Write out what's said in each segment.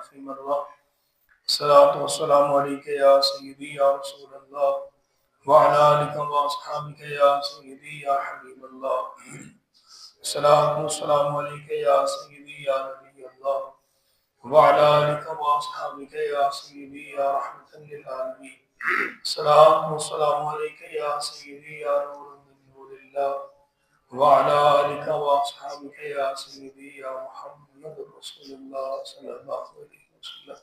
في مرة. الصلاة والسلام عليك يا سيدي يا رسول الله وعلى آلك وأصحابك يا سيدي يا حبيب الله. الصلاة والسلام عليك يا سيدي يا نبي الله وعلى آلك وأصحابك يا سيدي يا رحمة للعالمين. الصلاة والسلام عليك يا سيدي يا نور من نور الله وعلى آلك وأصحابك يا سيدي يا محمد رسول الله صلى الله عليه وسلم.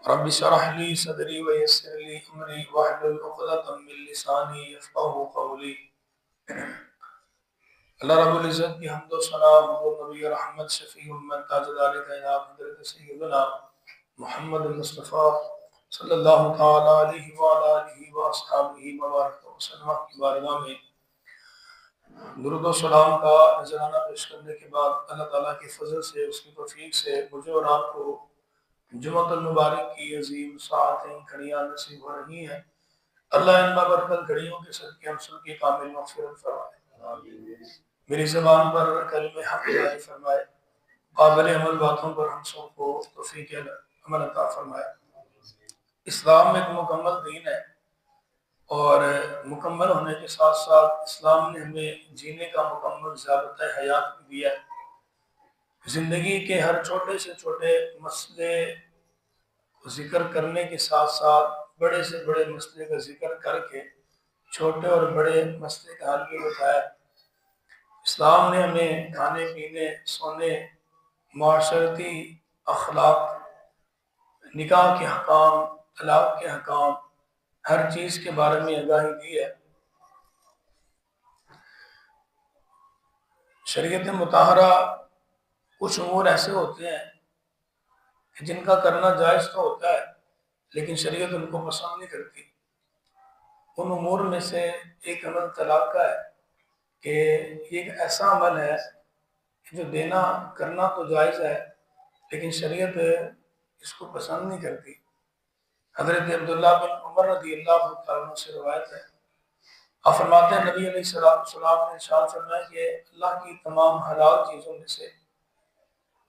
رب اشرح لي صدري ويسر لي أمري واحلل عقدة من لساني يفقهوا قولي. اللہ رب العزت کی حمد و ثنا حضور نبی رحمت شفیع امت تاجدار کائنات حضرت سیدنا محمد مصطفیٰ صلی اللہ تعالی علیہ وعلی آلہ واصحابہ مبارک وسلم کی بارگاہ میں درود و سلام کا نذرانہ پیش کرنے کے بعد اللہ تعالیٰ کے فضل سے اس کی توفیق سے مجھے اور آپ کو جمعۃ المبارک کی عظیم ساعتیں گھڑیاں نصیب ہو رہی ہیں. اللہ ان بابرکت گھڑیوں کے صدقے ہم سب کی کامل مغفرت فرمائے. میری زبان پر کلمہ حق جاری فرمائے. قابل عمل باتوں پر ہم سب کو توفیق عمل عطا فرمائے. اسلام ایک مکمل دین ہے اور مکمل ہونے کے ساتھ ساتھ اسلام نے ہمیں جینے کا مکمل ضابطۂ حیات بھی دیا ہے. زندگی کے ہر چھوٹے سے چھوٹے مسئلے کو ذکر کرنے کے ساتھ ساتھ بڑے سے بڑے مسئلے کا ذکر کر کے چھوٹے اور بڑے مسئلے کا حل بھی بتایا. اسلام نے ہمیں کھانے پینے سونے معاشرتی اخلاق نکاح کے حکام طلاق کے حکام ہر چیز کے بارے میں آگاہی دی ہے. شریعت مطہرہ کچھ امور ایسے ہوتے ہیں جن کا کرنا جائز تو ہوتا ہے لیکن شریعت ان کو پسند نہیں کرتی. ان امور میں سے ایک عمل طلاق کا ہے کہ یہ ایک ایسا عمل ہے جو دینا کرنا تو جائز ہے لیکن شریعت اس کو پسند نہیں کرتی. حضرت عبداللہ بن عمر رضی اللہ تعالیٰ عنہ سے روایت ہے. آپ فرماتے ہیں نبی علیہ السلام نے ارشاد فرمایا کہ اللہ کی تمام حلال چیزوں میں سے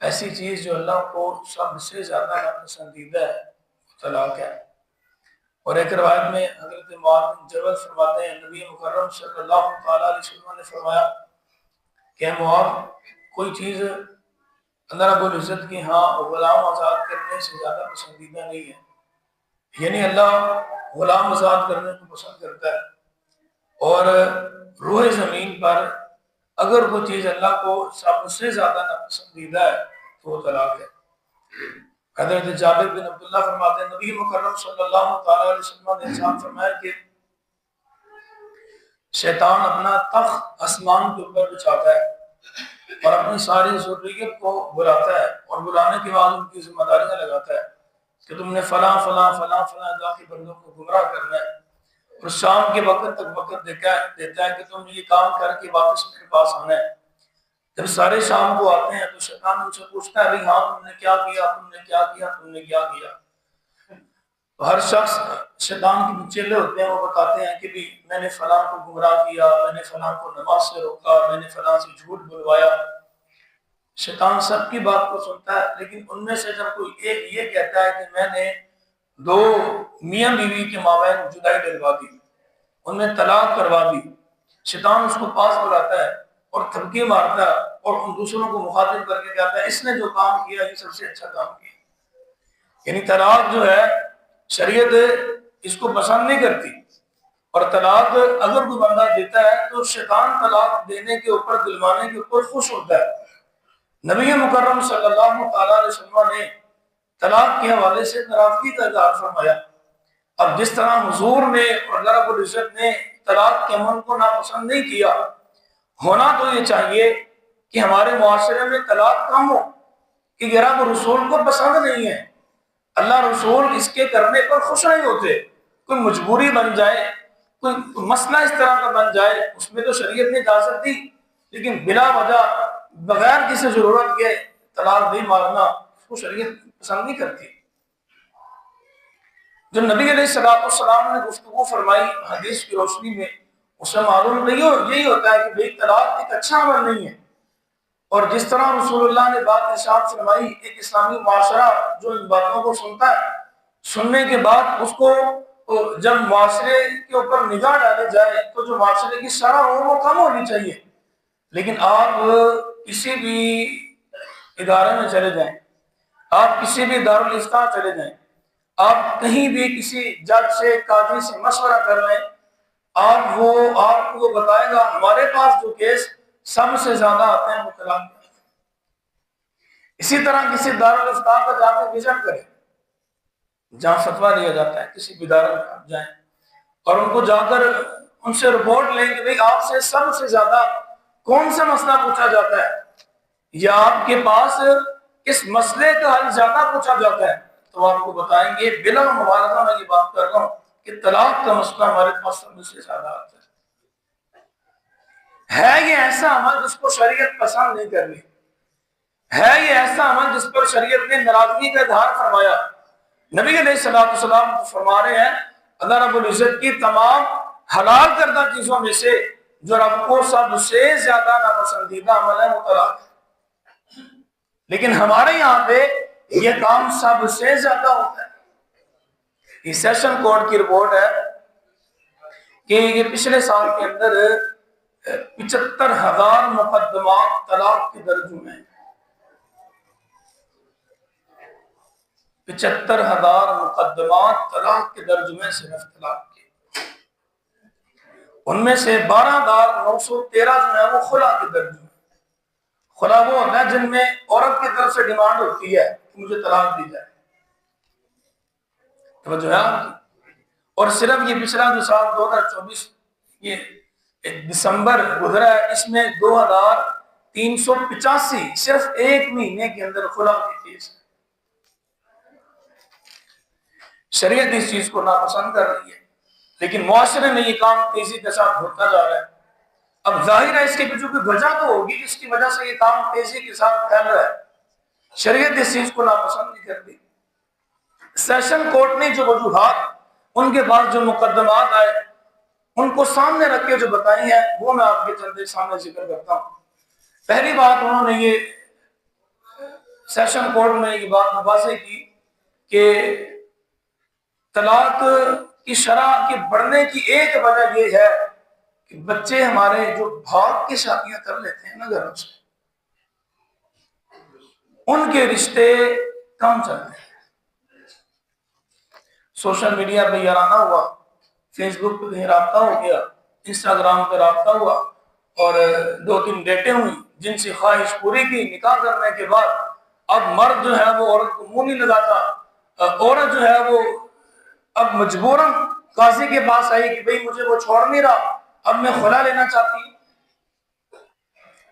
ایسی چیز جو اللہ کو سب سے زیادہ ناپسندیدہ ہے وہ طلاق ہے. اور ایک روایت میں حضرت معاذ بن جبل فرماتے ہیں نبی مکرم صلی اللہ تعالیٰ علیہ وسلم نے فرمایا کہ معاذ کوئی چیز اللہ رب العزت کی ہاں غلام آزاد کرنے سے زیادہ پسندیدہ نہیں ہے. یعنی اللہ غلام آزاد کرنے کو پسند کرتا ہے اور روح زمین پر اگر وہ چیز اللہ کو سب سے زیادہ ناپسندیدہ ہے تو وہ طلاق ہے. حضرت جابر بن عبداللہ فرماتے ہیں نبی مکرم صلی اللہ تعالیٰ علیہ وسلم نے ارشاد فرمایا کہ شیطان اپنا تخت آسمان کے اوپر بچھاتا ہے اور اپنی ساری ذریت کو بلاتا ہے اور بلانے کے بعد ان کی ذمہ داریاں لگاتا ہے کہ تم نے فلاں فلاں فلاں فلاں اللہ کے بندوں کو گمراہ کرنا ہے. اور شام کے وقت تک وقت دیتا ہے کہ تم یہ کام کر کے واپس میرے پاس آنا ہے. جب سارے شام کو آتے ہیں تو شیطان ان سے پوچھتا ہے ہاں تم نے کیا کیا تم نے کیا کیا تم نے کیا کیا. تو ہر شخص شیطان کے بچیلے ہوتے ہیں وہ بتاتے ہیں کہ بھی میں نے فلاں کو گمراہ کیا میں نے فلاں کو نماز سے روکا میں نے فلاں سے جھوٹ بلوایا. شیطان سب کی بات کو سنتا ہے لیکن ان میں سے جب کوئی ایک یہ کہتا ہے کہ میں نے دو میاں بیوی کے مابین جدائی ڈلوا دی ان میں طلاق کروا دی. شیطان اس کو پاس بلاتا ہے اور تھپکی مارتا ہے اور ان دوسروں کو مخاطب کر کے کہتا ہے اس نے جو کام کیا یہ سب سے اچھا کام کیا. یعنی طلاق جو ہے شریعت اس کو پسند نہیں کرتی اور طلاق اگر کوئی بندہ دیتا ہے تو شیطان طلاق دینے کے اوپر دلوانے کے اوپر خوش ہوتا ہے. نبی مکرم صلی اللہ تعالیٰ علیہ وسلم نے طلاق کے حوالے سے ناراضگی کا اظہار فرمایا. اب جس طرح حضور نے اور اللہ رب العزت نے طلاق کے عمل کو ناپسند نہیں کیا ہونا تو یہ چاہیے کہ ہمارے معاشرے میں طلاق کم ہو کہ رب رسول کو پسند نہیں ہے. اللہ رسول اس کے کرنے پر خوش نہیں ہوتے. کوئی مجبوری بن جائے کوئی مسئلہ اس طرح کا بن جائے اس میں تو شریعت نے اجازت دی لیکن بلا وجہ بغیر کسی ضرورت کے طلاق دے مارنا اس کو شریعت پسند نہیں کرتی. جو نبی علیہ السلام نے گفتگو فرمائی حدیث کی روشنی میں اس سے معلوم نہیں یہی ہوتا ہے کہ بھئی طلاق ایک اچھا عمل نہیں ہے اور جس طرح رسول اللہ نے بات ارشاد فرمائی، ایک اسلامی معاشرہ جو ان باتوں کو سنتا ہے، سننے کے بعد اس کو جب معاشرے کے اوپر نگاہ ڈالے جائے تو جو معاشرے کی شرح ہو وہ کم ہونی چاہیے. لیکن آپ کسی بھی ادارے میں چلے جائیں، آپ کسی بھی دارالافتاء چلے جائیں، آپ کہیں بھی کسی جج سے قاضی سے مشورہ کر لیں، آپ کو وہ بتائے گا ہمارے پاس جو کیس سب سے زیادہ آتے ہیں وہ طلاق کے. اسی طرح کسی دارالافتاء کا جا کے وزٹ کریں جہاں فتویٰ لیا جاتا ہے، کسی بھی ادارے میں آپ جائیں اور ان کو جا کر ان سے رپورٹ لیں کہ بھئی آپ سے سب سے زیادہ کون سا مسئلہ پوچھا جاتا ہے یا آپ کے پاس اس مسئلے کا حل زیادہ پوچھا جاتا ہے، تو آپ کو بتائیں گے بلا مبالغہ میں یہ بات کر رہا ہوں کہ طلاق کا مسئلہ ہمارے پاس سب سے زیادہ آتا ہے. یہ ایسا عمل جس کو شریعت پسند نہیں کرنی، ہے یہ ایسا عمل جس پر شریعت نے ناراضگی کا اظہار فرمایا. نبی علیہ الصلوۃ والسلام فرما رہے ہیں اللہ رب العزت کی تمام حلال کردہ چیزوں میں سے جو رب کو سب سے زیادہ ناپسندیدہ عمل ہے وہ طلاق ہے. لیکن ہمارے یہاں پہ یہ کام سب سے زیادہ ہوتا ہے. یہ سیشن کورٹ کی رپورٹ ہے کہ یہ پچھلے سال کے اندر 75,000 مقدمات طلاق کے درج ہوئے ہیں. 75,000 مقدمات طلاق کے درج میں صرف طلاق کے، ان میں سے 12,913 جو ہے وہ خلا کے درج میں. خلا وہ ہوتا ہے جن میں عورت کی طرف سے ڈیمانڈ ہوتی ہے کہ مجھے طلاق دی جائے. توجہ ہے آپ کی. اور صرف یہ پچھلا جو سال 2024 یہ دسمبر گزرا ہے، اس میں 2,385 صرف ایک مہینے کے اندر خلا کی کیس ہے. شریعت اس چیز کو ناپسند کر رہی ہے لیکن معاشرے میں یہ کام تیزی کے ساتھ ہوتا جا رہا ہے. اب ظاہر ہے اس کے پیچھے کوئی وجہ تو ہوگی جس کی وجہ سے یہ کام تیزی کے ساتھ پھیل رہا ہے. شریعت اس چیز کو ناپسند نہیں کرتی. سیشن کورٹ نے جو وجوہات ان کے بعد جو مقدمات آئے ان کو سامنے رکھ کے جو بتائی ہیں وہ میں آپ کے چند سامنے ذکر کرتا ہوں. پہلی بات انہوں نے یہ سیشن کورٹ میں یہ بات واضح کی کہ طلاق کی شرح کے بڑھنے کی ایک وجہ یہ ہے کہ بچے ہمارے جو بھاگ کے شادیاں کر لیتے ہیں نا گھروں سے، ان کے رشتے کم چل رہے ہیں. سوشل میڈیا پہ یارانہ ہوا، فیس بک پہ کہیں رابطہ ہو گیا، انسٹاگرام پہ رابطہ ہوا اور 2-3 ڈیٹیں ہوئی جن سے خواہش پوری کی. نکاح کرنے کے بعد اب مرد جو ہے وہ عورت کو منہ نہیں لگاتا، عورت جو ہے وہ اب مجبوراً قاضی کے پاس آئی کہ بھئی مجھے وہ چھوڑ نہیں رہا، اب میں خلا لینا چاہتی ہوں.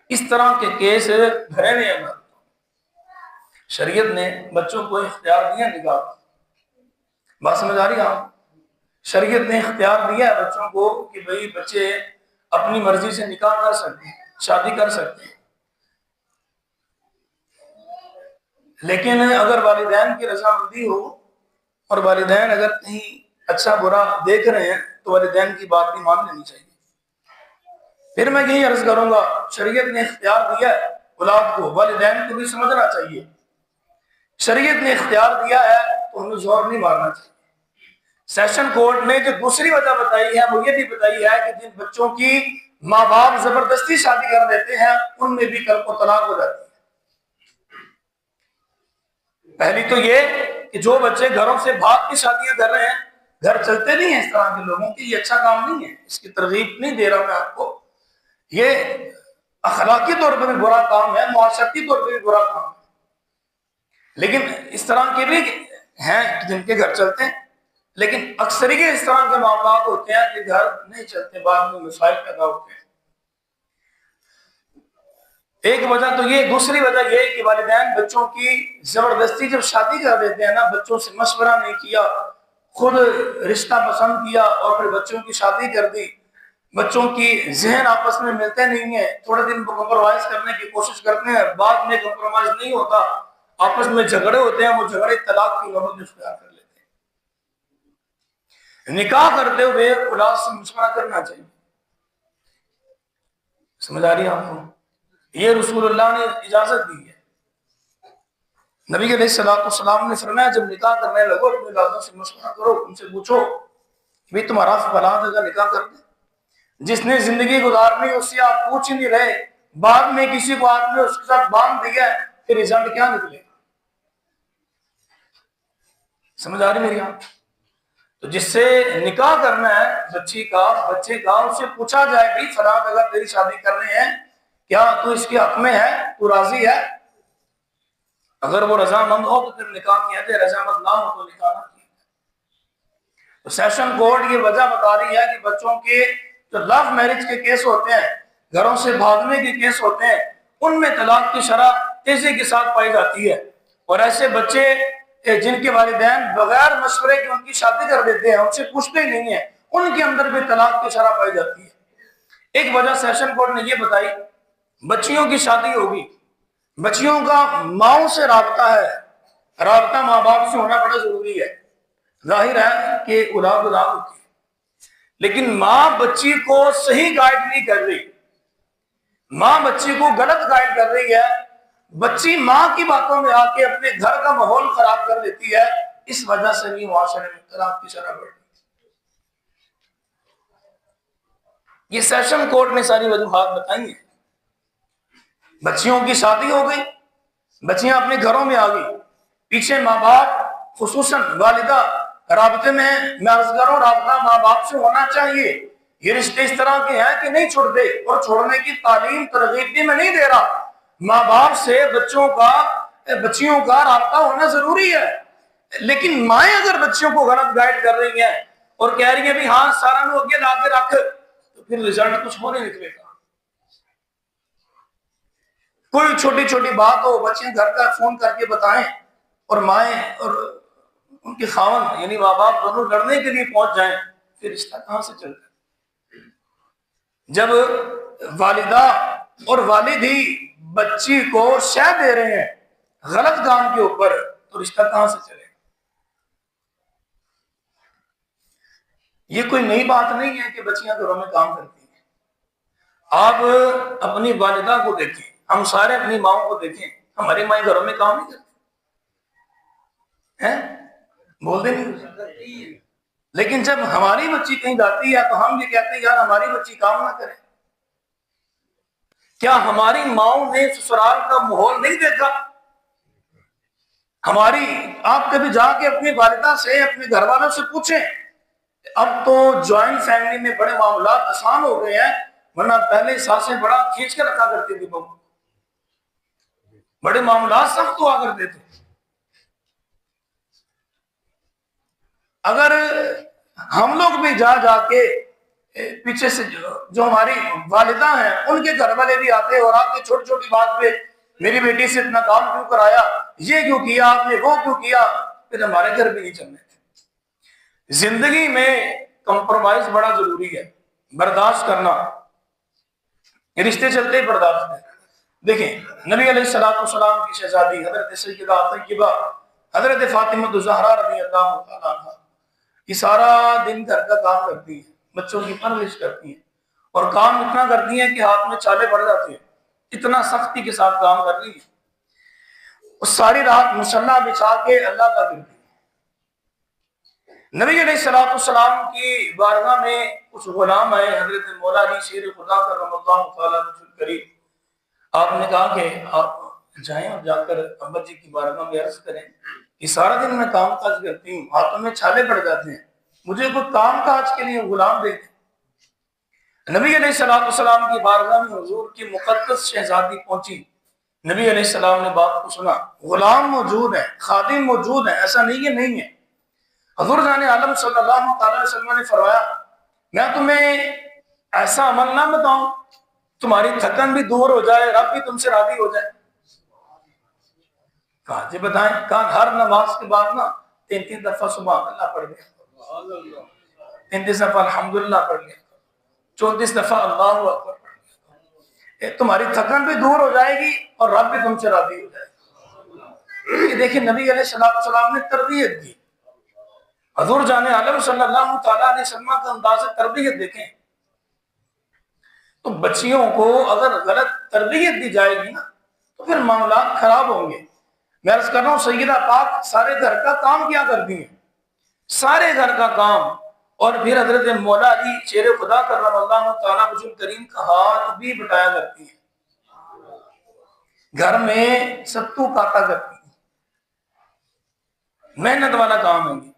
اس طرح کے کیس بھرے ہوئے ہیں. شریعت نے بچوں کو اختیار دیا نکاح، بات سمجھ آ رہی ہے آپ؟ شریعت نے اختیار دیا ہے بچوں کو کہ بھئی بچے اپنی مرضی سے نکاح کر سکتے ہیں، شادی کر سکتے ہیں. لیکن اگر والدین کی رضامندی ہو اور والدین اگر کہیں اچھا برا دیکھ رہے ہیں تو والدین کی بات بھی مان لینی چاہیے. پھر میں یہی عرض کروں گا شریعت نے اختیار دیا ہے اولاد کو، والدین کو بھی سمجھنا چاہیے. شریعت نے اختیار دیا ہے تو ہمیں زور نہیں مارنا چاہیے. سیشن کورٹ نے جو دوسری وجہ بتائی ہے وہ یہ بھی بتائی ہے کہ جن بچوں کی ماں باپ زبردستی شادی کر دیتے ہیں ان میں بھی کل کو طلاق ہو جاتی ہے. پہلی تو یہ کہ جو بچے گھروں سے بھاگ کی شادیاں کر رہے ہیں، گھر چلتے نہیں ہیں اس طرح کے لوگوں کی، یہ اچھا کام نہیں ہے، اس کی ترغیب نہیں دے رہا میں آپ کو. یہ اخلاقی طور پر بھی برا کام ہے، معاشرتی طور پر بھی برا کام ہے. لیکن اس طرح کے بھی ہیں جن کے گھر چلتے ہیں، لیکن اکثریت اس طرح کے معاملات ہوتے ہیں کہ گھر نہیں چلتے، بعد میں مسائل پیدا ہوتے ہیں. ایک وجہ تو یہ، دوسری وجہ یہ کہ والدین بچوں کی زبردستی جب شادی کر دیتے ہیں نا، بچوں سے مشورہ نہیں کیا، خود رشتہ پسند کیا اور پھر بچوں کی شادی کر دی. بچوں کی ذہن آپس میں ملتے نہیں ہیں، تھوڑے دن کمپرومائز کرنے کی کوشش کرتے ہیں، بعد میں کمپرومائز نہیں ہوتا، آپس میں جھگڑے ہوتے ہیں، وہ جھگڑے طلاق کی نوبت اختیار کر لیتے ہیں. نکاح کرتے ہوئے اولاد سے مشورہ کرنا چاہیے. سمجھ آ رہی ہے آپ کو؟ یہ رسول اللہ نے اجازت دی ہے۔ نبی علیہ الصلوۃ والسلام نے فرمایا جب نکاح کرنے لگو اپنے اولادوں سے مشورہ کرو، ان سے پوچھو کہ بھائی تمہارا فلاں جگہ نکاح کر دیں۔ جس نے زندگی گزارنی اس سے آپ پوچھ ہی نہیں رہے، بعد میں کسی کو آپ نے اس کے ساتھ باندھ دیا ہے، پھر رزلٹ کیا نکلے گا؟ سمجھ آ رہی میری آپ؟ تو جس سے نکاح کرنا ہے بچے کا اس سے پوچھا جائے بھائی فلاں جگہ تیری شادی کرنے ہیں، کیا تو اس کے حق میں ہے، تو راضی ہے؟ اگر وہ رضامند ہو تو پھر نکاح کیا جائے، رضامند نہ ہو تو نکاح نہ کیا جائے۔ تو سیشن کورٹ یہ وجہ بتا رہی ہے کہ بچوں کے جو لو میرج کے کیس ہوتے ہیں، گھروں سے بھاگنے کے کیس ہوتے ہیں، ان میں طلاق کی شرح تیزی کے ساتھ پائی جاتی ہے، اور ایسے بچے جن کے والدین بغیر مشورے کے ان کی شادی کر دیتے ہیں، ان سے پوچھتے ہی نہیں ہیں، ان کے اندر بھی طلاق کی شرح پائی جاتی ہے۔ ایک وجہ سیشن کورٹ نے یہ بتائی، بچیوں کی شادی ہوگی، بچیوں کا ماؤں سے رابطہ ہے، رابطہ ماں باپ سے ہونا بڑا ضروری ہے۔ ظاہر ہے کہ اولاد ہوتی ہے، لیکن ماں بچی کو صحیح گائیڈ نہیں کر رہی، ماں بچی کو غلط گائیڈ کر رہی ہے، بچی ماں کی باتوں میں آ کے اپنے گھر کا ماحول خراب کر دیتی ہے، اس وجہ سے بھی معاشرے میں طلاق کی شرح بڑھ رہی ہے۔ یہ سیشن کورٹ نے ساری وجوہات بتائی ہیں۔ بچیوں کی شادی ہو گئی، بچیاں اپنے گھروں میں آ گئی، پیچھے ماں باپ خصوصاً والدہ رابطے میں ہیں، میں عرض کروں رابطہ ماں باپ سے ہونا چاہیے۔ یہ رشتے اس طرح کے ہیں کہ نہیں چھوڑتے، اور چھوڑنے کی تعلیم ترغیب بھی میں نہیں دے رہا، ماں باپ سے بچیوں کا رابطہ ہونا ضروری ہے، لیکن مائیں اگر بچیوں کو غلط گائیڈ کر رہی ہیں اور کہہ رہی ہیں بھی ہاں سارا نو اگے لا کے رکھ، تو پھر رزلٹ کچھ ہو نہیں نکلے گا۔ کوئی چھوٹی چھوٹی بات ہو بچے گھر کا فون کر کے بتائیں، اور مائیں اور ان کے خاوند یعنی ماں باپ دونوں لڑنے کے لیے پہنچ جائیں، پھر رشتہ کہاں سے چلتا ہے؟ جب والدہ اور والد ہی بچی کو شہ دے رہے ہیں غلط کام کے اوپر، تو رشتہ کہاں سے چلے گا؟ یہ کوئی نئی بات نہیں ہے کہ بچیاں گھروں میں کام کرتی ہیں۔ آپ اپنی والدہ کو دیکھیں، ہم سارے اپنی ماؤں کو دیکھیں، ہماری مائیں گھروں میں کام نہیں کرتی ہیں، بولتے نہیں۔ لیکن جب ہماری بچی کہیں جاتی ہے تو ہم یہ کہتے ہیں یار ہماری بچی کام نہ کرے۔ کیا ہماری ماؤں نے سسرال کا ماحول نہیں دیکھا؟ آپ کبھی جا کے اپنی والدہ سے اپنے گھر والوں سے پوچھیں۔ اب تو جوائنٹ فیملی میں بڑے معاملات آسان ہو گئے ہیں، ورنہ پہلے ساسیں بڑا کھینچ کے رکھا کرتی تھی، بڑے معاملات سخت ہوا کرتے تھے۔ اگر ہم لوگ بھی جا کے پیچھے سے جو ہماری والدہ ہیں ان کے گھر والے بھی آتے اور آپ کی چھوٹی چھوٹی بات پہ میری بیٹی سے اتنا کام کیوں کرایا، یہ کیوں کیا آپ نے، وہ کیوں کیا، پھر ہمارے گھر بھی نہیں چلنے تھے۔ زندگی میں کمپرومائز بڑا ضروری ہے، برداشت کرنا، رشتے چلتے ہی برداشت ہے۔ دیکھیں نبی علیہ السلام کی شہزادی حضرت سیدہ طیبہ حضرت فاطمہ الزہرا رضی اللہ تعالیٰ عنہ، یہ سارا دن گھر کا کام کرتی ہیں، بچوں کی پرورش کرتی ہیں، اور کام اتنا کرتی ہیں کہ ہاتھ میں چھالے پڑ جاتے ہیں، اتنا سختی کے ساتھ کام کر رہی ہیں۔ اس ساری رات مصلی بچھا کے اللہ کا کرتی ہیں۔ نبی علیہ السلام کی بارگاہ میں کچھ غلام آئے، حضرت مولا علی شیر خدا کرم اللہ تعالیٰ عنہ قریب، آپ نے کہا کہ آپ جائیں اور جا کر ابا جی کی بارگاہ میں عرض کریں کہ سارا دن میں کام کاج کرتی ہوں، ہاتھوں میں چھالے پڑ جاتے ہیں، مجھے کوئی کام کاج کے لیے غلام دے دیں۔ نبی علیہ السلام کی بارگاہ میں حضور کی مقدس شہزادی پہنچی، نبی علیہ السلام نے بات کو سنا، غلام موجود ہے، خادم موجود ہے، ایسا نہیں ہے نہیں ہے۔ حضور جان عالم صلی اللہ تعالی وسلم نے فرمایا میں تمہیں ایسا عمل نہ بتاؤں تمہاری تھکن بھی دور ہو جائے، رب بھی تم سے راضی ہو جائے؟ کہا جی بتائیں۔ کہا ہر نماز کے بعد نا 33 دفعہ سبحان اللہ پڑھ لیا، 33 دفعہ الحمدللہ پڑھ لیا، 34 دفعہ اللہ اکبر پڑھ لیا، تمہاری تھکن بھی دور ہو جائے گی اور رب بھی تم سے راضی ہو جائے گا۔ یہ دیکھیں نبی علیہ السلام نے تربیت دی، حضور جان عالم صلی اللہ تعالیٰ علیہ وسلم کا انداز تربیت دیکھیں۔ تو بچیوں کو اگر غلط تربیت دی جائے گی نا تو پھر معاملات خراب ہوں گے. میں عرض کر رہا ہوں سیدہ پاک سارے گھر کا کام کیا کرتی ہیں, سارے گھر کا کام, اور پھر حضرت مولا علی شیر خدا کرم اللہ تعالیٰ وجل کریم کا ہاتھ بھی بٹایا کرتی ہیں, گھر میں ستو کاٹا کرتی ہیں, محنت والا کام ہے.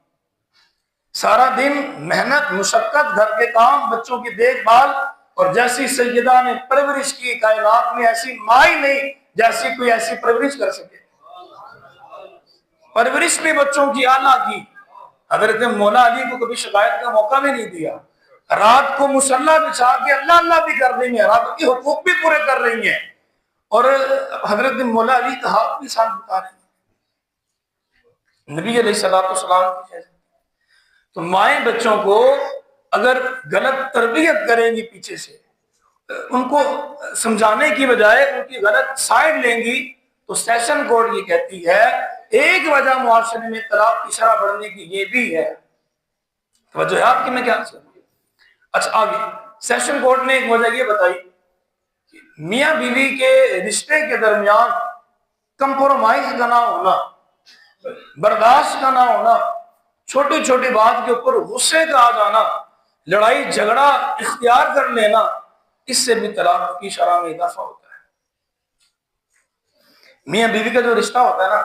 سارا دن محنت مشقت, گھر کے کام, بچوں کی دیکھ بھال, اور جیسی سیدہ نے پرورش کی کائنات میں ایسی ماں ہی نہیں جیسی کوئی ایسی پرورش کر سکے. پرورش بھی بچوں کی اعلیٰ کی. حضرت مولا علی کو کبھی شکایت کا موقع بھی نہیں دیا. رات کو مصلی بچھا کے اللہ اللہ بھی کر رہی ہیں, رات کے حقوق بھی پورے کر رہی ہیں, اور حضرت مولا علی کا ہاتھ بھی ساتھ بتا رہے ہیں نبی علیہ السلام کی. تو مائیں بچوں کو اگر غلط تربیت کریں گی, پیچھے سے ان کو سمجھانے کی بجائے ان کی غلط سائڈ لیں گی, تو سیشن کورٹ یہ کہتی ہے ایک وجہ معاشرے میں طلاق کی شرح بڑھنے کی یہ بھی ہے. توجہ ہے آپ کی میں کیا سمجھ. اچھا آگے سیشن کورٹ نے ایک وجہ یہ بتائی کہ میاں بیوی کے رشتے کے درمیان کمپرومائز کا نہ ہونا, برداشت کا نہ ہونا, چھوٹی چھوٹی بات کے اوپر غصے کا آ جانا, لڑائی جھگڑا اختیار کر لینا, اس سے بھی طلاق کی شرح میں اضافہ ہوتا ہے. میاں بیوی کا جو رشتہ ہوتا ہے نا,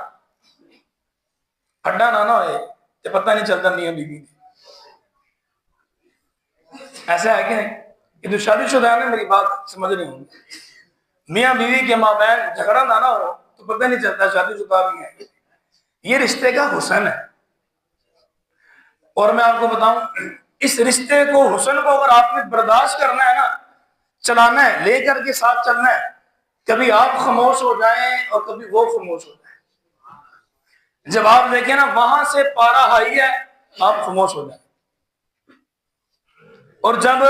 ہڈا نانا ہوئے تو پتہ نہیں چلتا میاں بیوی کی. ایسا ہے کہ نہیں؟ یہ جو شادی شدہ ہے نا, میری بات سمجھ نہیں ہوں, میاں بیوی کے ماں بہن جھگڑا نانا ہو تو پتہ نہیں چلتا شادی شدہ بھی ہے. یہ رشتے کا حسن ہے. اور میں آپ کو بتاؤں, اس رشتے کو, حسن کو اگر آپ نے برداشت کرنا ہے نا, چلانا ہے, لے کر کے ساتھ چلنا ہے, کبھی آپ خاموش ہو جائیں اور کبھی وہ خاموش ہو جائیں. جب آپ دیکھیں نا وہاں سے پارا ہائی ہے, آپ خاموش ہو جائیں, اور جب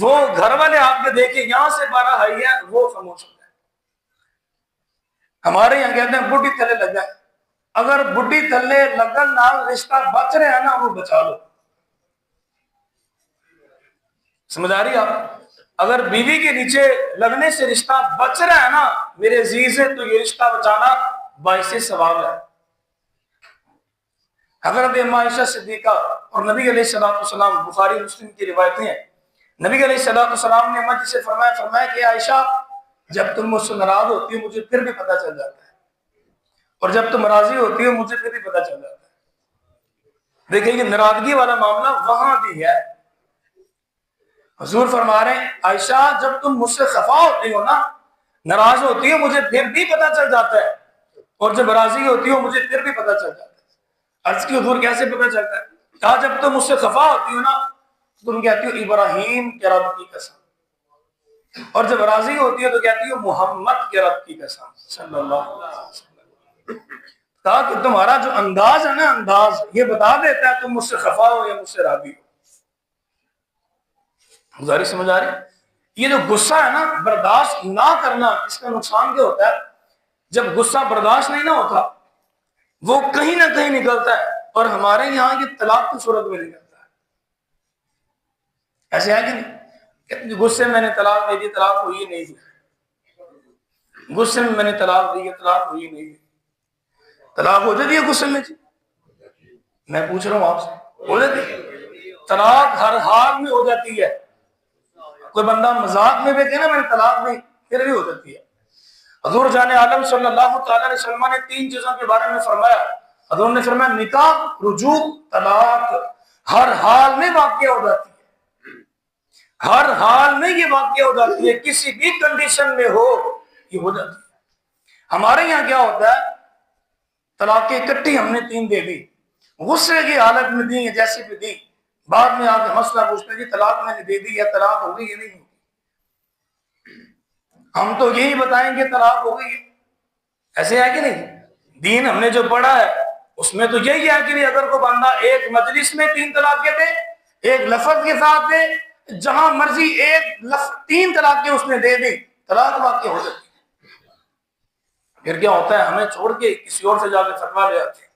وہ گھر والے آپ کے دیکھیں یہاں سے پارا ہائی ہے, وہ خاموش ہو جائیں. ہمارے یہاں کہتے ہیں بڈھی تھلے لگ جائے. اگر بڈھی تھلے لگن نال رشتہ بچ رہے ہیں نا, وہ بچا لو. سمجھ آ رہی آپ؟ اگر بیوی کے نیچے لگنے سے رشتہ بچ رہا ہے نا میرے عزیز ہے, تو یہ رشتہ بچانا باعث ثواب ہے. حضرت عائشہ صدیقہ اور نبی علیہ السلام, بخاری مسلم کی روایتیں ہیں, نبی علیہ السلام نے امت سے فرمایا کہ عائشہ جب تم مجھ سے ناراض ہوتی ہو مجھے پھر بھی پتہ چل جاتا ہے, اور جب تم راضی ہوتی ہو مجھے پھر بھی پتہ چل جاتا ہے. دیکھیں یہ ناراضگی والا معاملہ وہاں بھی ہے. حضور فرما رہے ہیں عائشہ جب تم مجھ سے خفا ہوتی ہو نا, ناراض ہوتی ہو, مجھے پھر بھی پتہ چل جاتا ہے, اور جب راضی ہوتی ہو مجھے پھر بھی پتہ چل جاتا ہے. عرض کی حضور کیسے پتہ چلتا ہے؟ کہا جب تم مجھ سے خفا ہوتی ہو نا تم کہتی ہو ابراہیم کے رب کی قسم, اور جب راضی ہوتی ہو تو کہتی ہو محمد کے رب کی قسم صلی اللہ علیہ وسلم. کہا کہ تمہارا جو انداز ہے نا, انداز یہ بتا دیتا ہے تم مجھ سے خفا ہو یا مجھ سے راضی ہو. گزاری سمجھ آ رہی؟ یہ جو غصہ ہے نا برداشت نہ کرنا, اس کا نقصان کیا ہوتا ہے؟ جب غصہ برداشت نہیں نہ ہوتا وہ کہیں نہ کہیں نکلتا ہے, اور ہمارے یہاں یہ طلاق کی صورت میں نکلتا ہے. ایسے ہے کہ نہیں؟ غصے میں نے طلاق دے دی, طلاق ہوئی نہیں دی. غصے میں نے طلاق دی, طلاق ہوئی نہیں دی. طلاق ہو جاتی ہے غصے میں؟ میں پوچھ رہا ہوں آپ سے, ہو جاتی ہے؟ طلاق ہر حال میں ہو جاتی ہے. کوئی بندہ مذاق میں بھی کہے نا میں نے طلاق دی, پھر بھی ہو جاتی ہے. حضور جان عالم صلی اللہ تعالی علیہ وسلم نے 3 چیزوں کے بارے میں فرمایا. حضور نے فرمایا نکاح, رجوع, طلاق ہر حال میں واقع ہو جاتی ہے. ہر حال میں یہ واقع ہو جاتی ہے, کسی بھی کنڈیشن میں ہو یہ ہو جاتی ہے. ہمارے یہاں کیا ہوتا ہے, طلاقیں اکٹھی ہم نے 3 دے دی, غصے کی حالت میں دی جیسی بھی دی, بعد میں آ کے مسئلہ پوچھتے ہیں طلاق میں نے دے دی, یا طلاق ہو گئی یا نہیں ہوگی. ہم تو یہی بتائیں گے طلاق ہو گئی. ایسے ہے کہ نہیں؟ دین ہم نے جو پڑھا ہے اس میں تو یہی ہے کہ اگر کوئی بندہ ایک مجلس میں 3 طلاقیں دے, ایک لفظ کے ساتھ دے, جہاں مرضی ایک لفظ 3 طلاقیں اس نے دے دی, طلاق واقع ہو جاتی. پھر کیا ہوتا ہے, ہمیں چھوڑ کے کسی اور سے جا کے فتوا لے آتے ہیں.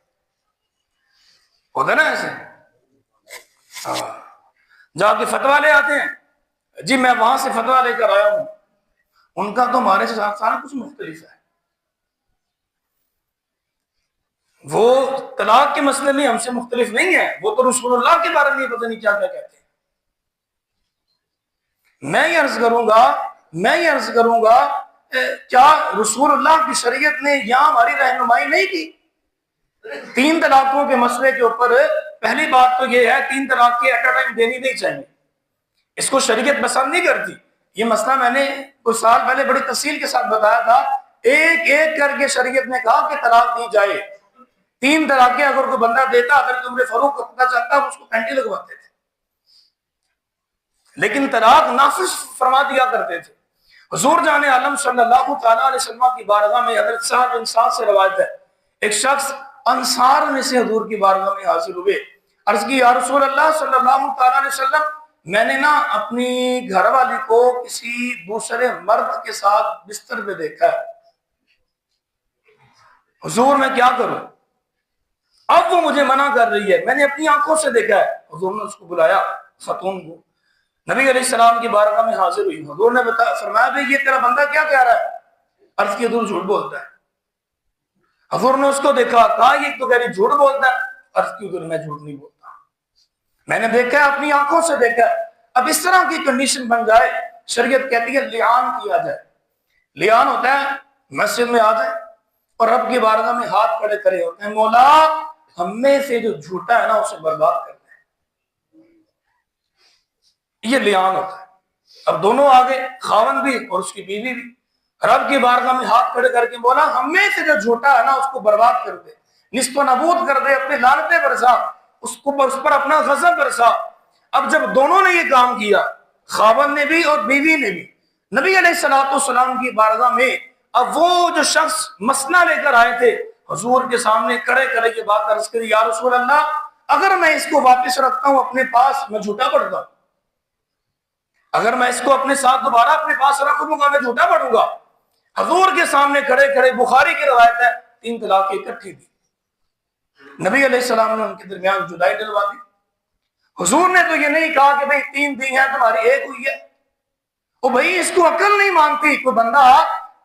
ہوتا نا ایسے, جا کے فتوا لے آتے ہیں, جی میں وہاں سے فتویٰ لے کر آیا ہوں، ان کا تو ہمارے سے سارا کچھ مختلف ہے. وہ طلاق کے مسئلے میں ہم سے مختلف نہیں ہے، وہ تو رسول اللہ کے بارے میں پتہ نہیں کیا کیا کہتے ہیں. میں یہ عرض کروں گا کیا رسول اللہ کی شریعت نے یہاں ہماری رہنمائی نہیں کی؟ 3 طلاقوں کے مسئلے کے اوپر پہلی بات تو یہ ہے 3 طلاق کے ایٹ اے ٹائم دینی نہیں چاہیے، اس کو شریعت پسند نہیں کرتی. یہ مسئلہ میں نے کچھ سال پہلے بڑی تفصیل کے ساتھ بتایا تھا. ایک ایک کر کے شریعت نے کہا کہ طلاق دی جائے. 3 طلاقیں اگر کوئی بندہ دیتا، اگر تمہیں فروغ کو پتہ چلتا اس کو پینٹی لگواتے تھے، لیکن طلاق نافذ فرما دیا کرتے تھے. حضور جان عالم صلی اللہ تعالیٰ علیہ وسلم کی بارگاہ میں حضرت سعد بن سعد سے روایت ہے، ایک شخص انصار میں سے حضور کی بارگاہ میں حاضر ہوئے. عرض کی یا رسول اللہ صلی اللہ تعالیٰ علیہ وسلم، میں نے نا اپنی گھر والی کو کسی دوسرے مرد کے ساتھ بستر پہ دیکھا ہے، حضور میں کیا کروں؟ اب وہ مجھے منع کر رہی ہے، میں نے اپنی آنکھوں سے دیکھا ہے. حضور نے اس کو بلایا، خاتون کو، نبی علیہ السلام کی بارگاہ میں حاضر ہوئی. حضور نے فرمایا بھئی یہ تیرا بندہ کیا کہہ رہا ہے؟ عرض کی حضور جھوٹ بولتا ہے. حضور نے اس کو دیکھا، کہا یہ تو کہہ رہی جھوٹ بولتا ہے. عرض کی حضور میں جھوٹ نہیں بولتا، میں نے دیکھا ہے، اپنی آنکھوں سے دیکھا ہے. اب اس طرح کی کنڈیشن بن جائے، شریعت کہتی ہے لیان کیا جائے. لیان ہوتا ہے مسجد میں آ جائے اور رب کی بارگاہ میں ہاتھ کھڑے کرے ہوتے ہیں، مولا ہم میں سے جو جھوٹا ہے نا اسے برباد کر دیں. یہ لیان ہوتا ہے. اب دونوں آگے، خاوند بھی اور اس کی بیوی بھی، رب کی بارگاہ میں ہاتھ کھڑے کر کے بولا ہم میں سے جو جھوٹا ہے نا اس کو برباد کر دے، نصف و نبود کر دے، اپنے لعنتیں برسا، اس پر اپنا غضب برسا. اب جب دونوں نے یہ کام کیا، خاوند نے بھی اور بیوی نے بھی، نبی علیہ الصلوۃ والسلام کی بارگاہ میں اب وہ جو شخص مسئلہ لے کر آئے تھے حضور کے سامنے کڑے کڑے کے بات عرض کری، یا رسول اللہ اگر میں اس کو واپس رکھتا ہوں اپنے پاس میں جھوٹا پڑتا ہوں، اگر میں اس کو اپنے ساتھ دوبارہ اپنے پاس رکھ لوں گا میں جھوٹا پڑوں گا. حضور کے سامنے کھڑے کھڑے، بخاری کی روایت ہے 3 طلاقیں اکٹھی دی. نبی علیہ السلام نے ان کے درمیان جدائی ڈلوا دی. حضور نے تو یہ نہیں کہا کہ بھئی 3 دی ہیں تمہاری 1 ہوئی ہے. او بھئی اس کو عقل نہیں مانتی. کوئی بندہ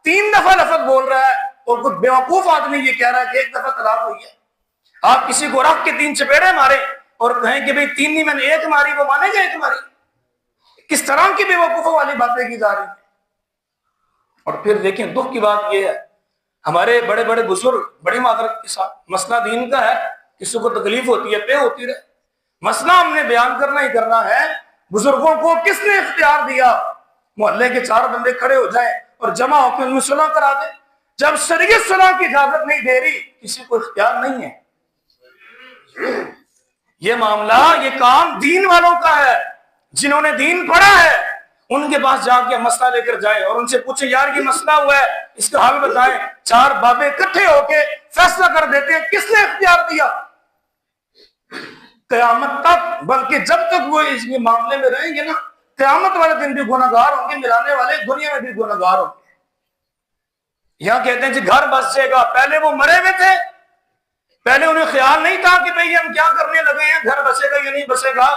3 دفعہ لفظ بول رہا ہے اور کوئی بیوقوف آدمی یہ کہہ رہا ہے کہ 1 دفعہ طلاق ہوئی ہے. آپ کسی کو رکھ کے 3 چپیڑے مارے اور کہیں کہ بھئی 3 نہیں میں نے 1 ماری، وہ مانے گا 1 ماری؟ کس طرح کی بے وقوفوں والی باتیں کی جا رہی ہیں. اور پھر دیکھیں دکھ کی بات یہ ہے، ہمارے بڑے بڑے بزرگ بڑی معذرت کے ساتھ، مسئلہ دین کا ہے، کسی کو تکلیف ہوتی ہے پہ ہوتی رہے، مسئلہ ہم نے بیان کرنا ہی کرنا ہے. بزرگوں کو کس نے اختیار دیا محلے کے 4 بندے کھڑے ہو جائیں اور جمع ہو کے ان میں صلح کرا دیں؟ جب شریعت صلح کی اجازت نہیں دے رہی، کسی کو اختیار نہیں ہے. یہ معاملہ، یہ کام دین والوں کا ہے. جنہوں نے دین پڑھا ہے ان کے پاس جا کے مسئلہ لے کر جائیں اور ان سے پوچھیں یار یہ مسئلہ ہوا ہے اس کا حل بتائیں. 4 بابے اکٹھے ہو کے فیصلہ کر دیتے ہیں. کس نے اختیار دیا؟ قیامت تک، بلکہ جب تک وہ اس معاملے میں رہیں گے نا، قیامت والے دن بھی گناہگار ہوں گے، ملانے والے دنیا میں بھی گناہگار ہوں گے. یہاں کہتے ہیں جی گھر بس جائے گا، پہلے وہ مرے ہوئے تھے، پہلے انہیں خیال نہیں تھا کہ بھئی ہم کیا کرنے لگے ہیں، گھر بسے گا یا نہیں بسے گا.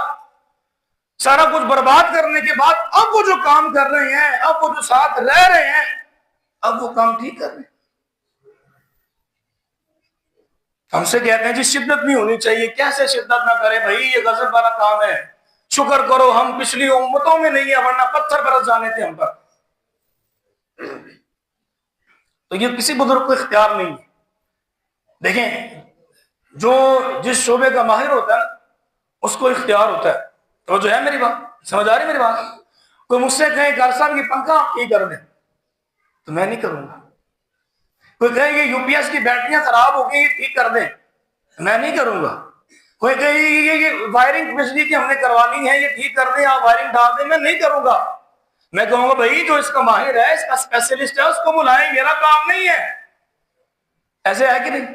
سارا کچھ برباد کرنے کے بعد اب وہ جو کام کر رہے ہیں، اب وہ جو ساتھ رہ رہے ہیں، اب وہ کام ٹھیک کر رہے ہیں. ہم سے کہتے ہیں جی شدت نہیں ہونی چاہیے. کیسے شدت نہ کرے بھائی، یہ غضب والا کام ہے. شکر کرو ہم پچھلی امتوں میں نہیں ہیں، ورنہ پتھر برس جانے تھے ہم پر. تو یہ کسی بزرگ کو اختیار نہیں ہے. دیکھیں جو جس شعبے کا ماہر ہوتا ہے اس کو اختیار ہوتا ہے. تو جو ہے میری بات سمجھ آ رہی میری بات؟ کوئی مجھ سے کہے کہ صاحب یہ پنکھا ٹھیک کر دیں تو میں نہیں کروں گا. کوئی کہے یہ یو پی ایس کی بیٹریاں خراب ہو گئی یہ ٹھیک کر دیں، میں نہیں کروں گا. کوئی کہے یہ وائرنگ بجلی کی ہم نے کروانی ہے یہ ٹھیک کر دیں، آپ وائرنگ ڈال دیں، میں نہیں کروں گا. میں کہوں گا بھائی جو اس کا ماہر ہے، اس کا اسپیشلسٹ ہے، اس کو بلائیں، میرا کام نہیں ہے. ایسے ہے کہ نہیں؟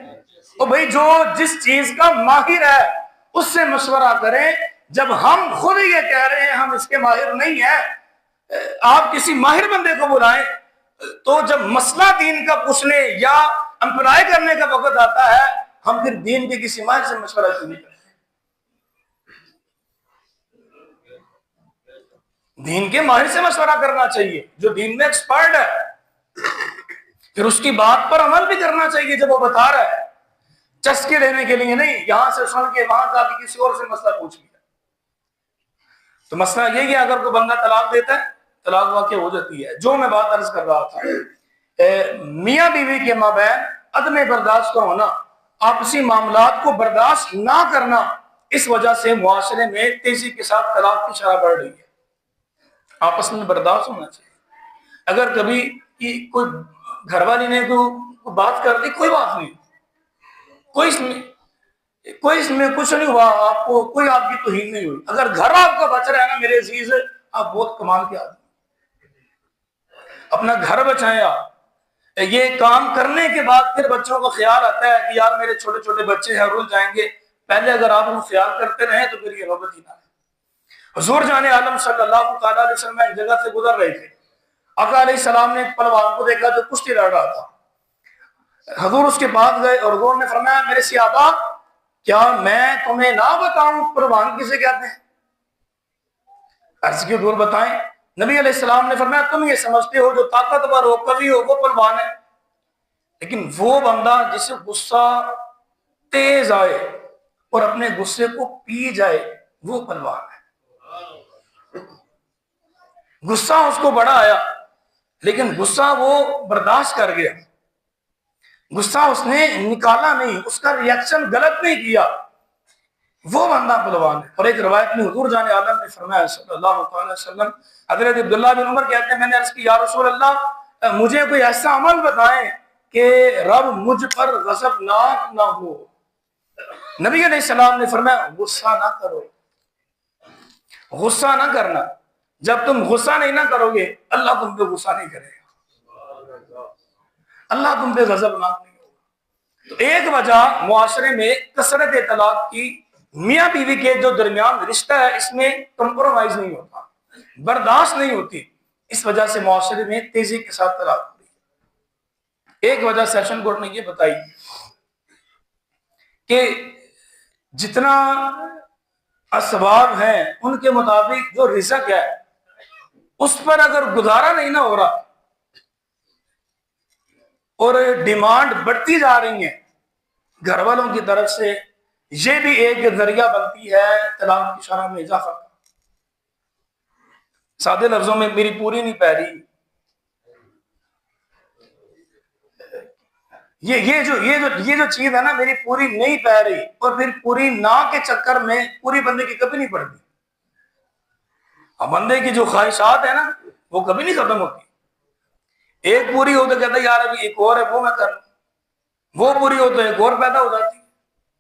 اور بھائی جو جس چیز کا ماہر ہے اس سے مشورہ کریں. جب ہم خود یہ کہہ رہے ہیں ہم اس کے ماہر نہیں ہیں، آپ کسی ماہر بندے کو بلائیں. تو جب مسئلہ دین کا پوچھنے یا امپلائی کرنے کا وقت آتا ہے، ہم پھر دین کے کسی ماہر سے مشورہ کیوں نہیں کرتے؟ دین کے ماہر سے مشورہ کرنا چاہیے جو دین میں ایکسپرٹ ہے، پھر اس کی بات پر عمل بھی کرنا چاہیے جب وہ بتا رہا ہے، چسکے لینے کے لیے نہیں، یہاں سے سن کے وہاں جا کے کسی اور سے مسئلہ پوچھ لیا۔ تو مسئلہ یہ کہ اگر کوئی بندہ طلاق دیتا ہے، طلاق واقع ہو جاتی ہے۔ جو میں بات عرض کر رہا تھا، میاں بیوی کے مابین عدم برداشت کا ہونا، آپسی معاملات کو برداشت نہ کرنا، اس وجہ سے معاشرے میں تیزی کے ساتھ طلاق کی شرح بڑھ رہی ہے۔ آپس میں برداشت ہونا چاہیے۔ اگر کبھی کوئی گھر والی نے تو بات کر دی، کوئی بات نہیں، کوئی اس میں کچھ نہیں ہوا، آپ کو کوئی آپ کی توہین نہیں ہوئی۔ اگر گھر آپ کا بچ رہا ہے نا میرے عزیز، آپ بہت کمال کے آدمی، اپنا گھر بچائیں آپ۔ یہ کام کرنے کے بعد پھر بچوں کو خیال آتا ہے کہ یار میرے چھوٹے چھوٹے بچے ہیں، رول جائیں گے۔ پہلے اگر آپ ان کو خیال کرتے رہیں تو پھر یہ نوبت ہی نہ ہے۔ حضور جان عالم صلی اللہ تعالیٰ علیہ وسلم ایک جگہ سے گزر رہے تھے، آقا علیہ السلام نے ایک پہلوان کو دیکھا جو کشتی لڑ رہا تھا۔ حضور اس کے پاس گئے اور حضور نے فرمایا میرے صحابہ کیا میں تمہیں نہ بتاؤں پہلوان کسے کہتے ہیں؟ عرض کی حضور بتائیں۔ نبی علیہ السلام نے فرمایا تم یہ سمجھتے ہو جو طاقتور ہو، قوی ہو، وہ پہلوان ہے، لیکن وہ بندہ جسے غصہ تیز آئے اور اپنے غصے کو پی جائے وہ پہلوان ہے۔ غصہ اس کو بڑا آیا لیکن غصہ وہ برداشت کر گیا، غصہ اس نے نکالا نہیں، اس کا ریاکشن غلط نہیں کیا، وہ بندہ پہلوان ہے۔ اور ایک روایت میں حضور جان عالم نے فرمایا صلی اللہ علیہ وسلم، حضرت عبداللہ بن عمر کہتے ہیں میں نے عرض کی یا رسول اللہ مجھے کوئی ایسا عمل بتائیں کہ رب مجھ پر غضبناک نہ ہو۔ نبی علیہ السلام نے فرمایا غصہ نہ کرو، غصہ نہ کرنا۔ جب تم غصہ نہیں نہ کرو گے اللہ تم پہ غصہ نہیں کرے گا، اللہ تم پہ غضبناک نہیں ہوگا۔ تو ایک وجہ معاشرے میں کثرت طلاق کی، میاں بیوی کے جو درمیان رشتہ ہے اس میں کمپرومائز نہیں ہوتا، برداشت نہیں ہوتی، اس وجہ سے معاشرے میں تیزی کے ساتھ طلاق ہو رہی ہے۔ ایک وجہ سیشن کورٹ نے یہ بتائی کہ جتنا اسباب ہیں ان کے مطابق جو رزق ہے اس پر اگر گزارا نہیں نہ ہو رہا اور ڈیمانڈ بڑھتی جا رہی ہے گھر والوں کی طرف سے، یہ بھی ایک ذریعہ بنتی ہے طلاق کی شرح میں اضافہ۔ سادے لفظوں میں میری پوری نہیں پہ رہی، یہ جو چیز ہے نا میری پوری نہیں پہ رہی، اور پھر پوری نہ کے چکر میں پوری بندے کی کبھی نہیں پڑتی۔ اب بندے کی جو خواہشات ہیں نا وہ کبھی نہیں ختم ہوتی، ایک پوری ہو تو کہتا ہے یار ابھی ایک اور ہے وہ میں کر لوں، وہ پوری ہو تو ایک اور پیدا ہو جاتی،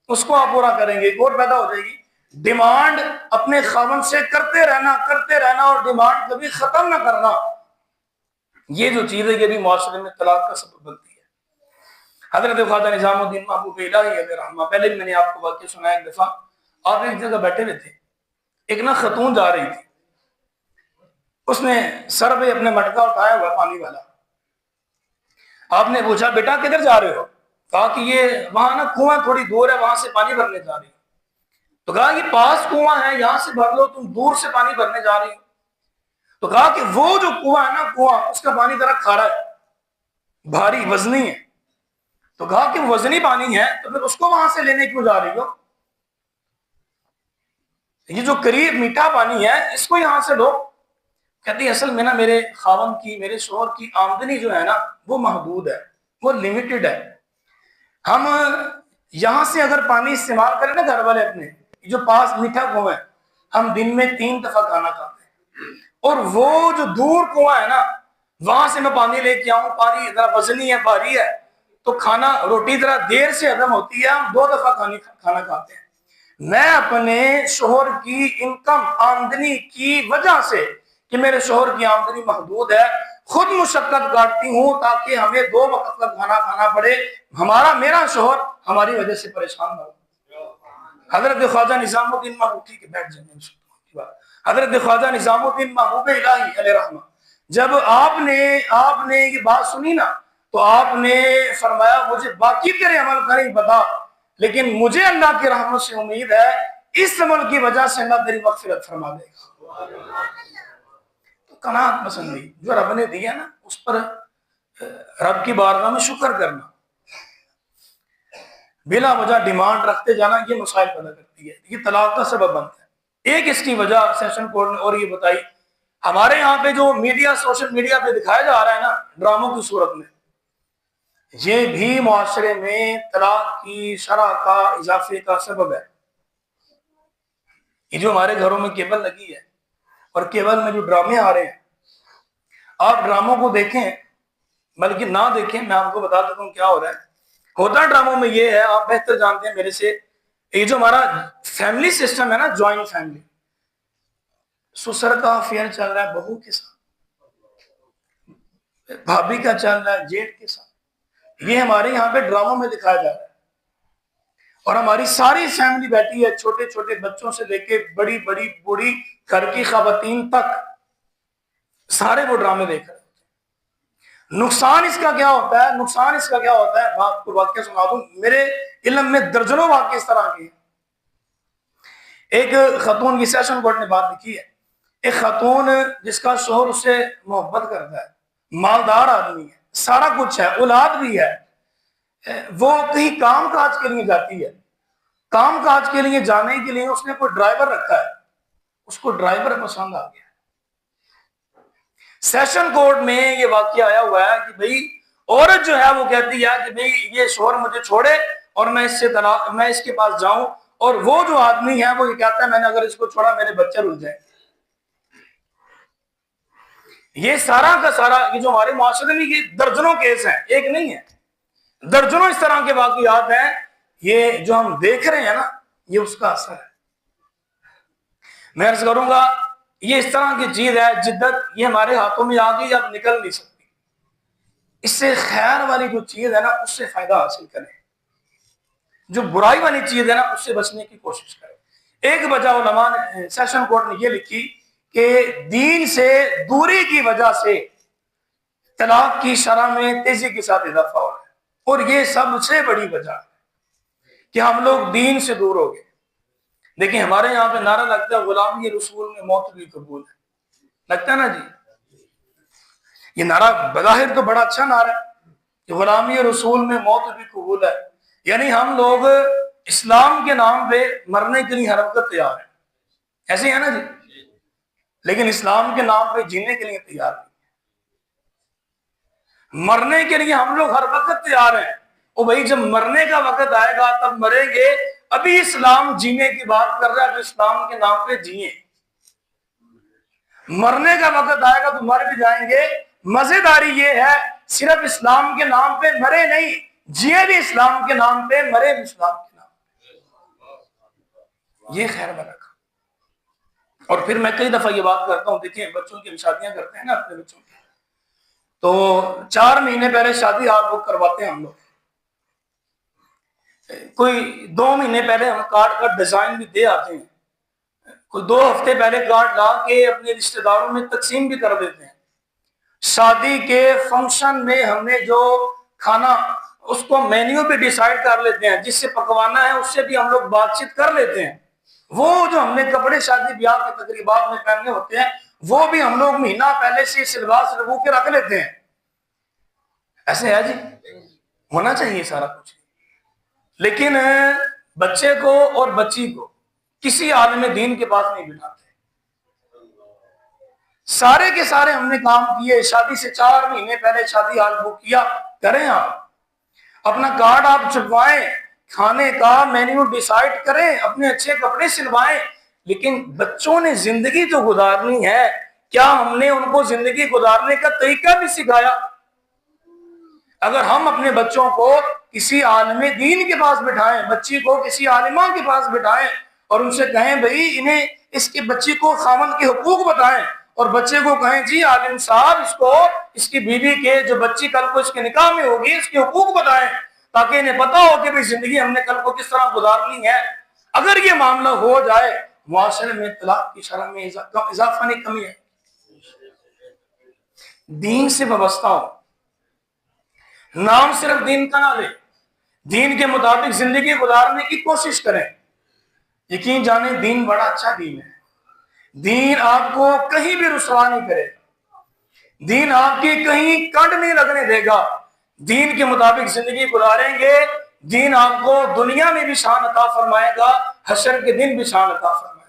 اس کو آپ پورا کریں گے ایک اور پیدا ہو جائے گی۔ ڈیمانڈ اپنے خاوند سے کرتے رہنا اور ڈیمانڈ کبھی ختم نہ کرنا، یہ جو چیز ہے یہ بھی معاشرے میں طلاق کا سبب بنتی ہے۔ حضرت خواجہ نظام الدین محبوب الہی علیہ رحمہ، پہلے بھی میں نے آپ کو واقعہ سنایا ایک دفعہ، آپ ایک جگہ بیٹھے ہوئے تھے، ایک نا خاتون جا رہی تھی، اس نے سر پہ اپنے مٹکا اٹھایا ہوا پانی والا، آپ نے پوچھا بیٹا کدھر جا رہے ہو؟ کہا کہ یہ وہاں نا کنواں تھوڑی دور ہے وہاں سے پانی بھرنے جا رہی ہوں۔ تو کہا کہ پاس کنواں ہے یہاں سے بھر لو، تم دور سے پانی بھرنے جا رہی ہو۔ تو کہا کہ وہ جو کنواں ہے نا کنواں اس کا پانی ذرا کھارا ہے، بھاری وزنی ہے۔ تو کہا کہ وزنی پانی ہے تو پھر اس کو وہاں سے لینے کیوں جا رہی ہو؟ یہ جو قریب میٹھا پانی ہے اس کو یہاں سے لو۔ کہتی اصل میں نا میرے خاوند کی، میرے شوہر کی آمدنی جو ہے نا وہ محدود ہے، وہ لمیٹڈ ہے۔ ہم یہاں سے اگر پانی استعمال کریں نا گھر والے اپنے، جو پاس میٹھا کنواں ہے، ہم دن میں 3 دفعہ کھانا کھاتے ہیں، اور وہ جو دور کنواں ہے نا وہاں سے میں پانی لے کے آؤں، پانی ذرا وزنی ہے، بھاری ہے، تو کھانا روٹی ذرا دیر سے ہضم ہوتی ہے، ہم 2 دفعہ کھانا کھاتے ہیں۔ میں اپنے شوہر کی انکم آمدنی کی وجہ سے کہ میرے شوہر کی آمدنی محدود ہے خود مشقت کاٹتی ہوں تاکہ ہمیں 2 وقت کا کھانا کھانا پڑے، میرا شوہر ہماری وجہ سے پریشان نہ ہو۔ حضرت خواجہ نظام الدین محبوب کے بیٹھ جائیں، حضرت خواجہ نظام الدین محبوب الہی علیہ رحمہ، جب آپ نے یہ بات سنی نا تو آپ نے فرمایا مجھے باقی تیرے عمل کا نہیں پتا لیکن مجھے اللہ کی رحمت سے امید ہے اس عمل کی وجہ سے اللہ تیری مغفرت فرما دے گا۔ قناعت پسندی جو رب نے دیا نا اس پر رب کی بارگاہ میں شکر کرنا، بلا وجہ ڈیمانڈ رکھتے جانا، یہ مسائل پیدا کرتی ہے، یہ طلاق کا سبب بنتا ہے۔ ایک اس کی وجہ سیشن کورٹ نے اور یہ بتائی، ہمارے یہاں پہ جو میڈیا سوشل میڈیا پہ دکھایا جا رہا ہے نا ڈراموں کی صورت میں، یہ بھی معاشرے میں طلاق کی شرح کا اضافے کا سبب ہے۔ یہ جو ہمارے گھروں میں کیبل لگی ہے اور کیبل میں جو ڈرامے آ رہے ہیں، آپ ڈراموں کو دیکھیں بلکہ نہ دیکھیں، میں آپ کو بتا دیتا ہوں کیا ہو رہا ہے۔ ہوتا ڈراموں میں یہ ہے، آپ بہتر جانتے ہیں میرے سے، یہ جو ہمارا فیملی سسٹم ہے نا، جوائنٹ فیملی، سسر کا افیئر چل رہا ہے بہو کے ساتھ، بھابھی کا چل رہا ہے جیٹھ کے ساتھ، یہ ہمارے یہاں پہ ڈراموں میں دکھایا جا رہا ہے، اور ہماری ساری فیملی بیٹھی ہے، چھوٹے چھوٹے بچوں سے لے کے بڑی بڑی بوڑھی گھر کی خواتین تک، سارے وہ ڈرامے دیکھ رہے ہیں۔ نقصان اس کا کیا ہوتا ہے؟ نقصان اس کا کیا ہوتا ہے؟ میں آپ کو واقعہ سنا دوں، میرے علم میں درجنوں واقعے اس طرح کے۔ ایک خاتون کی سیشن کورٹ نے بات لکھی ہے، ایک خاتون جس کا شوہر اس سے محبت کرتا ہے، مالدار آدمی ہے، سارا کچھ ہے، اولاد بھی ہے، وہ کہیں کام کاج کے لیے جاتی ہے، کام کاج کے لیے جانے کے لیے اس نے کوئی ڈرائیور رکھا ہے، اس کو ڈرائیور پسند آ گیا۔ سیشن کورٹ میں یہ واقعہ آیا ہوا ہے کہ بھئی عورت جو ہے وہ کہتی ہے کہ بھئی یہ شوہر مجھے چھوڑے اور میں اس کے پاس جاؤں، اور وہ جو آدمی ہے وہ یہ کہتا ہے میں نے اگر اس کو چھوڑا میرے بچے رل جائیں۔ یہ سارا کا سارا یہ جو ہمارے معاشرے میں یہ درجنوں کیس ہیں، ایک نہیں ہے، درجنوں اس طرح کے واقعات ہیں، یہ جو ہم دیکھ رہے ہیں نا یہ اس کا اثر ہے۔ میں عرض کروں گا یہ اس طرح کی چیز ہے، جدت یہ ہمارے ہاتھوں میں آ گئی، اب نکل نہیں سکتی۔ اس سے خیر والی جو چیز ہے نا اس سے فائدہ حاصل کریں، جو برائی والی چیز ہے نا اس سے بچنے کی کوشش کریں۔ ایک وجہ علماء نے سیشن کورٹ نے یہ لکھی کہ دین سے دوری کی وجہ سے طلاق کی شرح میں تیزی کے ساتھ اضافہ ہو رہا ہے، اور یہ سب سے بڑی وجہ ہے کہ ہم لوگ دین سے دور ہو گئے۔ دیکھیں ہمارے یہاں پہ نعرہ لگتا ہے غلامی رسول میں موت بھی قبول ہے، لگتا ہے نا جی؟ یہ نعرہ بظاہر تو بڑا اچھا نعرہ ہے کہ غلامی رسول میں موت بھی قبول ہے، یعنی ہم لوگ اسلام کے نام پہ مرنے کے لیے ہر وقت تیار ہیں، ایسے ہے نا جی؟ لیکن اسلام کے نام پہ جینے کے لیے تیار نہیں، مرنے کے لیے ہم لوگ ہر وقت تیار ہیں۔ اور بھائی جب مرنے کا وقت آئے گا تب مریں گے، ابھی اسلام جینے کی بات کر رہا ہے تو اسلام کے نام پہ جیئیں، مرنے کا وقت آئے گا تو مر بھی جائیں گے۔ مزیداری یہ ہے صرف اسلام کے نام پہ مرے نہیں، جیے بھی اسلام کے نام پہ، مرے بھی اسلام کے نام پہ، یہ خیر والا کام۔ اور پھر میں کئی دفعہ یہ بات کرتا ہوں، دیکھیں بچوں کی ہم شادیاں کرتے ہیں نا اپنے بچوں کی، تو 4 مہینے پہلے شادی ہال بک کرواتے ہیں ہم لوگ، کوئی 2 مہینے پہلے ہم کارڈ کا ڈیزائن بھی دے آتے ہیں، کوئی 2 ہفتے پہلے کارڈ لا کے اپنے رشتہ داروں میں تقسیم بھی کر دیتے ہیں۔ شادی کے فنکشن میں ہم نے جو کھانا اس کو مینیو پہ ڈیسائیڈ کر لیتے ہیں، جس سے پکوانا ہے اس سے بھی ہم لوگ بات چیت کر لیتے ہیں۔ وہ جو ہم نے کپڑے شادی بیاہ کے تقریبات میں پہننے ہوتے ہیں وہ بھی ہم لوگ مہینہ پہلے سے سلوا سلو کے رکھ لیتے ہیں۔ ایسے ہے جی، ہونا چاہیے سارا کچھ، لیکن بچے کو اور بچی کو کسی عالم دین کے پاس نہیں بٹھاتے۔ سارے کے سارے ہم نے کام کیے، شادی سے 4 مہینے پہلے شادی ہال بک کیا، کریں آپ اپنا کارڈ آپ چھپوائیں، کھانے کا مینیو ڈیسائیڈ کریں، اپنے اچھے کپڑے سلوائیں، لیکن بچوں نے زندگی تو گزارنی ہے، کیا ہم نے ان کو زندگی گزارنے کا طریقہ بھی سکھایا؟ اگر ہم اپنے بچوں کو کسی عالم دین کے پاس بٹھائیں، بچی کو کسی عالمہ کے پاس بٹھائیں اور ان سے کہیں بھئی انہیں اس کے بچی کو خاوند کے حقوق بتائیں، اور بچے کو کہیں جی عالم صاحب اس کو اس کی بیوی کے جو بچی کل کو اس کے نکاح میں ہوگی اس کے حقوق بتائیں، تاکہ انہیں پتا ہو کہ زندگی ہم نے کل کو کس طرح گزارنی ہے۔ اگر یہ معاملہ ہو جائے معاشرے میں طلاق کی شرح میں اضافہ نہیں کمی ہے۔ دین سے وابستہ ہو، نام صرف دین کا نہ لے، دین کے مطابق زندگی گزارنے کی کوشش کریں۔ یقین جانیں دین بڑا اچھا دین ہے، دین آپ کو کہیں بھی رسوا نہیں کرے، دین آپ کی کہیں کنڈ نہیں لگنے دے گا. دین کے مطابق زندگی گزاریں گے, دین آپ کو دنیا میں بھی شان عطا فرمائے گا, حشر کے دن بھی شان عطا فرمائے گا.